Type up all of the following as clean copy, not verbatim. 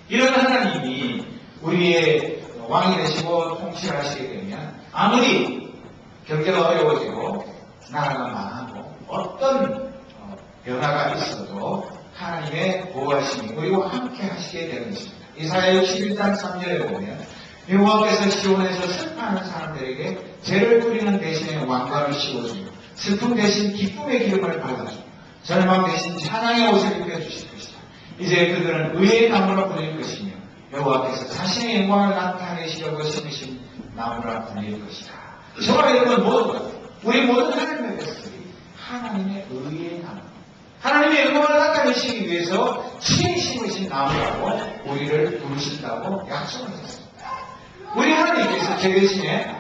이런 하나님이 우리의 왕이 되시고 통치를 하시게 되면 아무리 경제가 어려워지고 나라가 망하고 어떤 변화가 있어도 하나님의 보호하심이 우리와 함께 하시게 되는 것입니다. 이사야 61장 3절에 보면 여호와께서 시온에서 슬퍼하는 사람들에게 죄를 뿌리는 대신에 왕관을 씌워주고 슬픔 대신 기쁨의 기름을 발라주고 절망 대신 찬양의 옷을 입혀주실 것이다. 이제 그들은 의의 나무라 불릴 것이며 여호와께서 자신의 영광을 나타내시려고 심으신 나무라 불릴 것이다. 저와 여러분 모두 우리 모든 하나님의 백성들이 하나님의 의의 나무, 하나님의 영광을 나타내시기 위해서 친히 심으신 나무라고 우리를 부르신다고 약속을 했습니다. 우리 하나님께서 제 대신에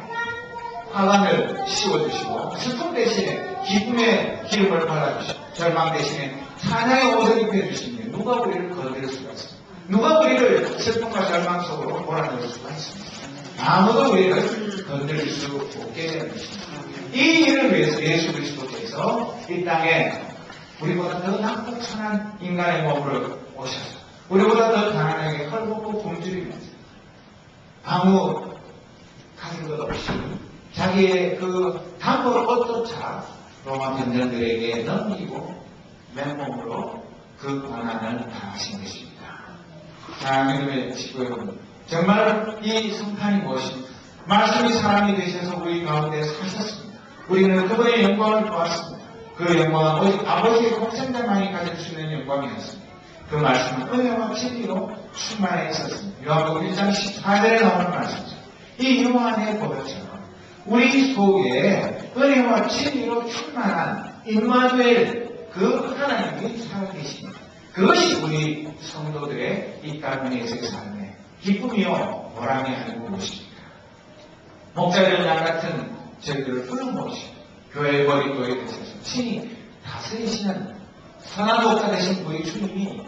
화관을 씌워주시고 슬픔 대신에 기쁨의 기름을 발라주시고 절망 대신에 찬양의 옷을 입혀주시면 누가 우리를 건드릴 수가 있습니까? 누가 우리를 슬픔과 절망 속으로 몰아넣을 수가 있습니까? 아무도 우리를 건드릴 수 없게 되는 것입니다. 이 일을 위해서 예수 그리스도께서 이 땅에 우리보다 더 낫고 천한 인간의 몸으로 오셔서 우리보다 더 가난하게 헐벗고 굶주리면서 아무 가진 것 없이 자기의 그 담보를 얻조차 로마 병정들에게 넘기고 맨몸으로 그 고난을 당하신 것입니다. 하나님의 식구 여러분, 정말 이 성탄이 무엇입니까? 말씀이 사람이 되셔서 우리 가운데 사셨습니다. 우리는 그분의 영광을 보았습니다. 그 영광은 오직 아버지의 공생자만이 가질 수 있는 영광이었습니다. 그 말씀은 은혜와 진리로 충만해 있었습니다. 요한복음 1장 14절에 나오는 말씀이죠. 이 요한의 보혈처럼 우리 속에 은혜와 진리로 충만한 임마누엘 그 하나님이 살아계십니다. 그것이 우리 성도들의 이 땅 위에서의 삶의 기쁨이요 보람이 아니고 무엇입니까? 목자들 양 같은 저희들을 불러모시고 교회 머리도에 되셔서 친히 다스리시는 선한 목자 되신 우리 주님이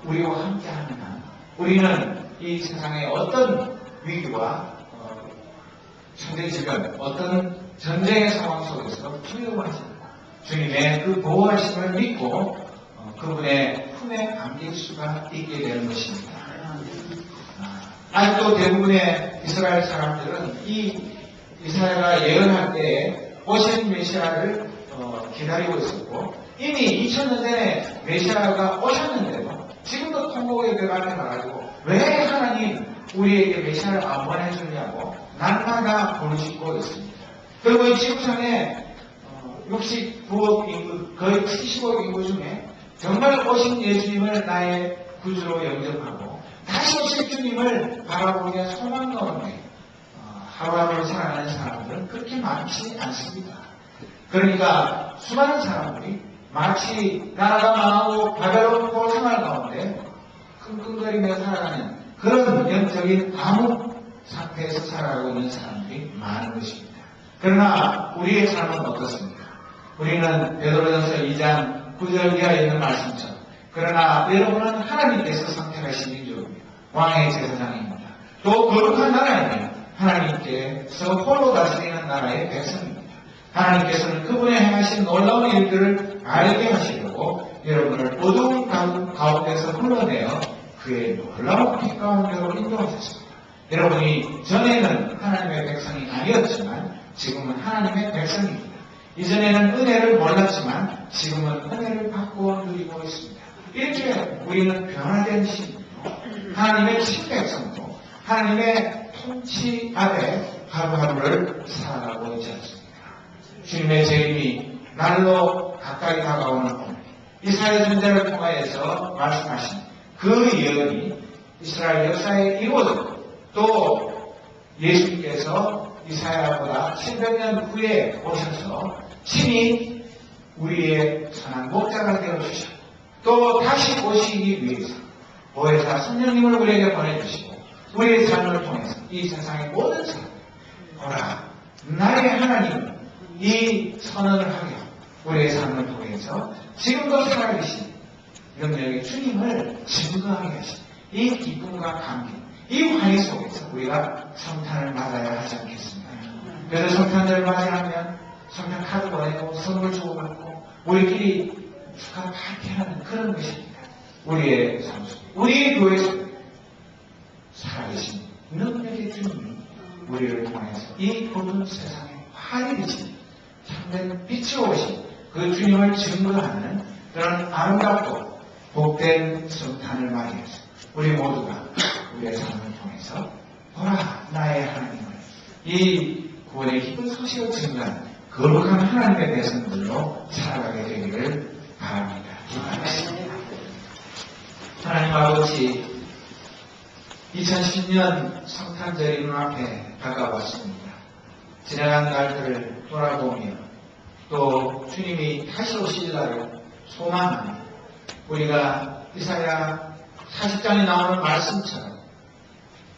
우리와 함께하는 한 우리는 이 세상의 어떤 위기와 천대지변 어떤 전쟁의 상황 속에서 두려워하지 않고 주님의 그 보호하심을 믿고 그분의 품에 안길 수가 있게 되는 것입니다. 아직도 대부분의 이스라엘 사람들은 이 이스라엘가 예언할 때에 오신 메시아를 기다리고 있었고 이미 2000년 전에 메시아가 오셨는데도 지금도 통곡의 벽 앞에 가가지고 왜 하나님 우리에게 메시아를 안 보내주냐고 날마다 부르짖고 있습니다. 그리고 이 지구상에 69억 인구, 거의 70억 인구 중에 정말 오신 예수님을 나의 구주로 영접하고 다시 오실 주님을 바라보기에 소망 가운데 하루하루 살아가는 사람들은 그렇게 많지 않습니다. 그러니까 수많은 사람들이 마치 나라가 망하고 바벨론 생활 가운데 끙끙거리며 살아가는 그런 영적인 암흑 상태에서 살아가고 있는 사람들이 많은 것입니다. 그러나 우리의 삶은 어떻습니까? 우리는 베드로전서 2장 9절 이하에 있는 말씀처럼 그러나 여러분은 하나님께서 선택하신 민족입니다. 왕의 제사장입니다. 또 거룩한 나라이며 하나님께서 홀로 다스리는 나라의 백성입니다. 하나님께서는 그분의 행하신 놀라운 일들을 알게 하시려고 여러분을 어두운 가운데서 불러내어 그의 놀라운 빛 가운데로 인도하셨습니다. 여러분이 전에는 하나님의 백성이 아니었지만 지금은 하나님의 백성입니다. 이전에는 은혜를 몰랐지만 지금은 은혜를 받고 누리고 있습니다. 이렇게 우리는 변화된 신으로 하나님의 친백성으로 하나님의 통치 아래 하루하루를 살아가고 있지 않습니까? 주님의 재림이 날로 가까이 다가오는 오늘 이스라엘 존재를 통하여서 말씀하신 그 예언이 이스라엘 역사에 이루어졌고 또 예수님께서 이사야보다 700년 후에 오셔서 친히 우리의 선한 목자가 되어주셨고 또 다시 오시기 위해서 보혜사 성령님을 우리에게 보내주시고 우리의 삶을 통해서 이 세상의 모든 사람 보라 나의 하나님은 이 선언을 하며 우리의 삶을 통해서 지금도 살아계신 영역의 주님을 증거하게 하신 이 기쁨과 감기 이 환희 속에서 우리가 성탄을 맞아야 하지 않겠습니까? 그래서 성탄을 맞이하면 성탄 카드 보내고 선물 주고받고 우리끼리 축하 파티하는 그런 것입니다. 우리의 삶 속에 우리의 교회 속에 주님이 우리를 통해서 이 어두운 세상에 활이 비친 참된 빛이 오신 그 주님을 증거하는 그런 아름답고 복된 성탄을 맞이해서 우리 모두가 우리의 삶을 통해서 보라 나의 하나님을 이 구원의 기쁜 소식을 증거하는 거룩한 하나님의 백성들로 살아가게 되기를 바랍니다. 기도하겠습니다. 하나님 아버지, 2010년 성탄절이 눈앞에 다가왔습니다. 지나간 날들을 돌아보며 또 주님이 다시 오실 날을 소망하며 우리가 이사야 40장에 나오는 말씀처럼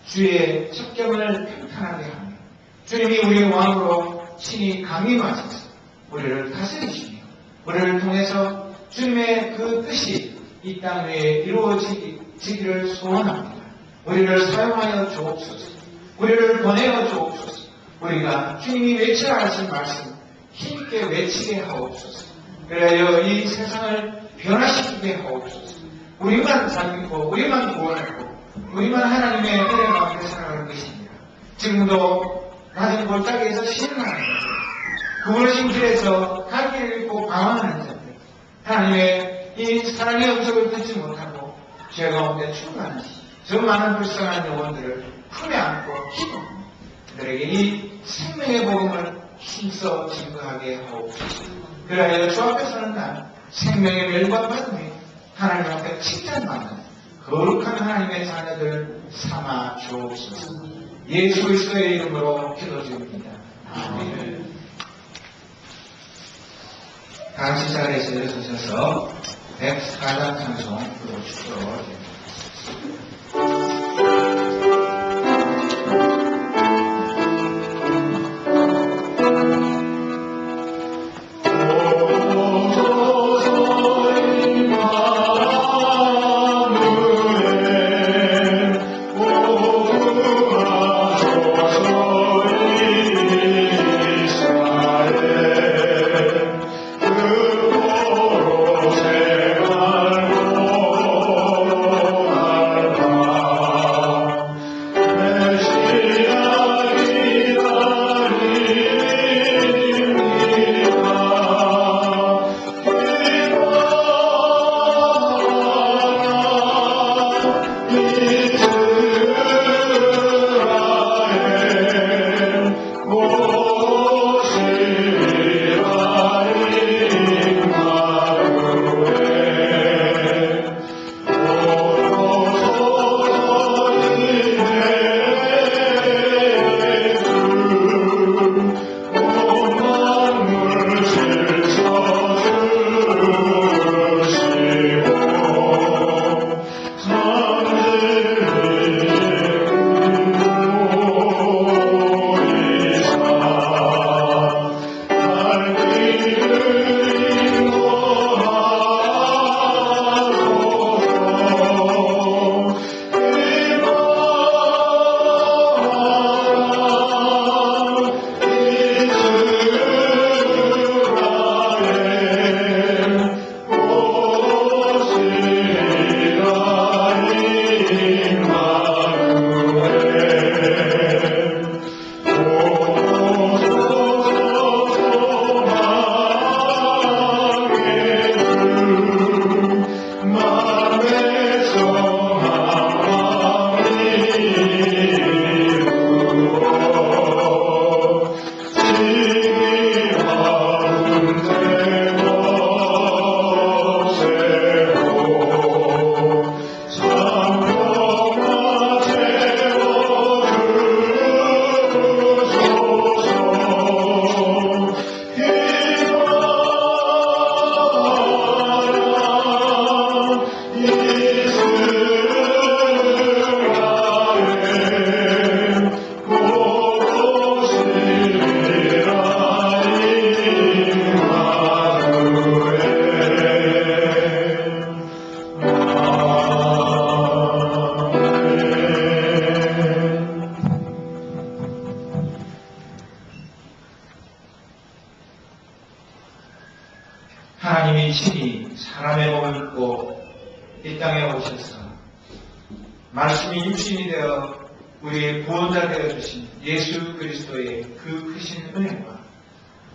주의 첩경을 평탄하게 하며 주님이 우리의 왕으로 친히 강림하셔서 우리를 다스리시며 우리를 통해서 주님의 그 뜻이 이 땅 위에 이루어지기를 소원합니다. 우리를 사용하여 주옵소서. 우리를 보내어 주옵소서. 우리가 주님이 외치라 하신 말씀 힘있게 외치게 하옵소서. 그래야 이 세상을 변화시키게 하옵소서. 우리만 살고 우리만 구원하고 우리만 하나님의 은혜 가운데 살아가는 것입니다. 지금도 낮은 골짜기에서 신음하는 자들, 구부러진 길에서 갈 길을 잃고 방황하는 자들, 하나님의 이 사랑의 음성을 듣지 못하고 죄 가운데 출근하는 저 많은 불쌍한 영혼들을 품에 안고 기도합니다. 그들에게 이 생명의 복음을 힘써 증거하게 하옵소서. 그래야 주 앞에 서는 날 생명의 멸관받음에 하나님 앞에 칭찬받는 거룩한 하나님의 자녀들 삼아 주옵소서. 예수 그리스도의 이름으로 기도드립니다. 아멘. 다같이 자리에서 일어서셔서 104장 찬송 부르시도록 드립니다. 하나님이 친히 사람의 몸을 입고 이 땅에 오셔서 말씀이 육신이 되어 우리 구원자 되어주신 예수 그리스도의 그 크신 은혜와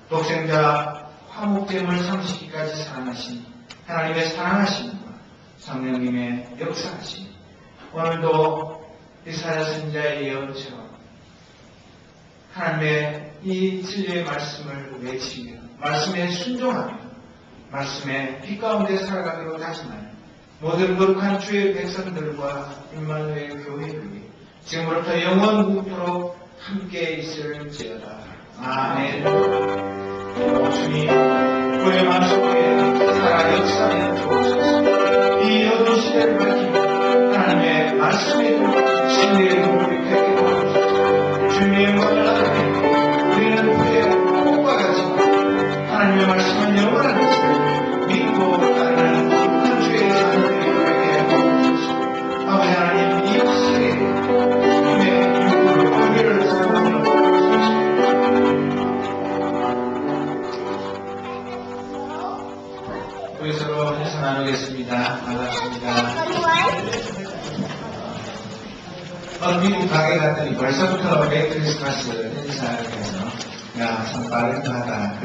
독생자 화목제물 삼시기까지 사랑하신 하나님의 사랑하심과 성령님의 역사하심, 오늘도 이사야 선지자의 예언처럼 하나님의 이 진리의 말씀을 외치며 말씀에 순종하며 말씀의 빛 가운데 살아가기로 다짐하는 모든 거룩한 주의 백성들과 임마누엘 교회들이 지금부터 영원토록 함께 있을지어다. 아멘. 주님, 우리의 마음속에 살아 역사하여 주옵소서. 이 어두운 시대를 밝히며 하나님의 말씀에 신뢰의 눈물이 뵙게 도와주옵소서. 주님의 영광을 나타내고 우리는 그의 복과 같이 하나님의 말씀은 영원한 것을 믿고 따르는 거룩한 주의 자녀들이 되게 도와주옵소서. 아버지 하나님, 이 시대에 주님의 육구를 공개를 사랑하며 우리 서로 인사 나누겠습니다. 반갑습니다. 미국 가게 갔더니 벌써부터 메리 크리스마스 인사를 해서 야, 참 빠르다 하다.